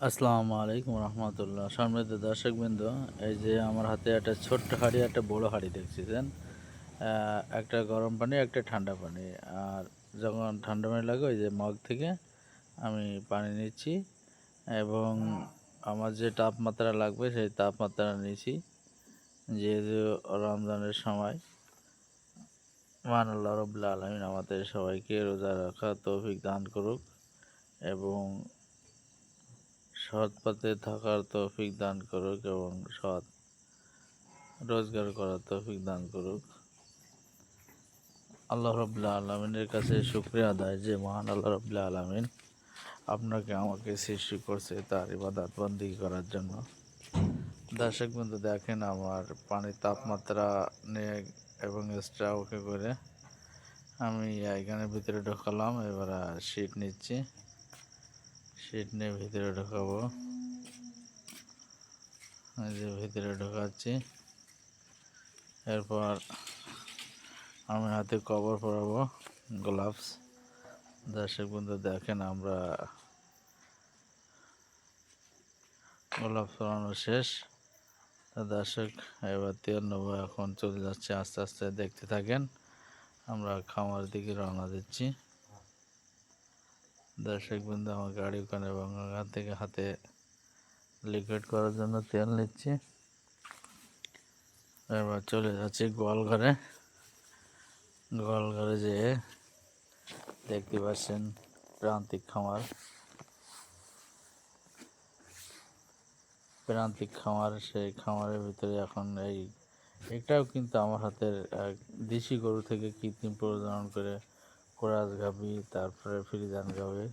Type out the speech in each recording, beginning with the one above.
আসসালামু আলাইকুম রহমতুল্লাহ। সম্মানিত দর্শকবৃন্দ, এই যে আমার হাতে একটা ছোট্ট হাঁড়ি, একটা বড় হাঁড়ি দেখছিলেন। একটা গরম পানি, একটা ঠান্ডা পানি। আর যখন ঠান্ডা পানি লাগে, ওই যে মগ থেকে আমি পানি নিচ্ছি এবং আমার যে তাপমাত্রা লাগবে সেই তাপমাত্রা নিচ্ছি। যেহেতু রমজানের সময়, মহান আল্লাহ রাব্বুল আলামিন আমাদের সবাইকে রোজা রাখার তৌফিক দান করুক এবং সৎ পথে থাকার তৌফিক দান করুক এবং সৎ রোজগার করার তৌফিক দান করুক। আল্লাহ রাব্বুল আলামিনের কাছে শুকরিয়া আদায় যে মহান আল্লাহ রাব্বুল আলামিন আপনাকে আমাকে সৃষ্টি করছে তার ইবাদত বন্দেগী করার জন্য। দর্শক বন্ধু, দেখেন আমার পানির তাপমাত্রা নিয়ে এবং এক্সট্রা ওকে করে আমি এখানে ভিতরে ঢোকালাম। এবার শীট নিচ্ছি, শীট নিয়ে ভিতরে ঢোকাবো। এই যে ভিতরে ঢোকাচ্ছি। এরপর আমি হাতে কভার পরাবো, গ্লাভস। দর্শক বন্ধু দেখেন, আমরা গ্লাভস পরানো শেষ। দর্শক, এবার তেল নেবো, এখন চলে যাচ্ছে আস্তে আস্তে, দেখতে থাকেন। আমরা খামার দিকে রওনা দিচ্ছি। দর্শক বন্ধু, আমার গাড়ি ওখানে এবং ওখান থেকে হাতে লিকুইড করার জন্য তেল নিচ্ছি। এবার চলে যাচ্ছি গোয়ালঘরে। গোয়ালঘরে যেয়ে দেখতে পাচ্ছেন প্রান্তিক খামার। সেই খামারের ভিতরে এখন এটাও কিন্তু আমার হাতের দেশি গরু থেকে কৃত্রিম প্রজনন করে কোরাস গাভী, তারপরে ফ্রিজান গাভী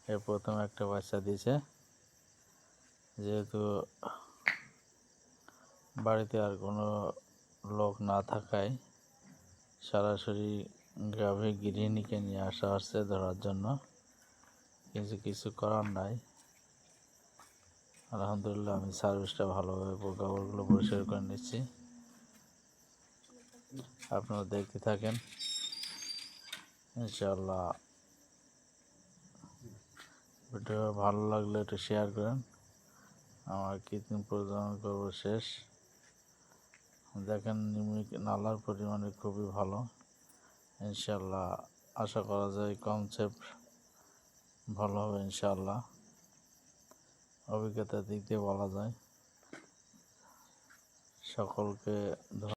এর প্রথম একটা বাচ্চা দিয়েছে। যেহেতু বাড়িতে আর কোনো লোক না থাকায় সরাসরি গাভী গৃহিণীকে নিয়ে আসা হচ্ছে ধরার জন্য। কিছু করার নাই। আলহামদুলিল্লাহ, আমি সার্ভিসটা ভালোভাবে কাপড়গুলো পরিষ্কার করে নিচ্ছি। আপনারা দেখতে থাকেন ইনশাআল্লাহ। ভিডিও ভালো লাগলে একটু শেয়ার করেন। আমার কৃত্রিম প্রজনন করব শেষ। দেখেন নালার পরিমাণে খুবই ভালো। ইনশাআল্লাহ আশা করা যায় কনসেপ্ট ভালো হবে ইনশাআল্লাহ। অভিজ্ঞতার দিক দিয়ে বলা যায়। সকলকে ধন্যবাদ।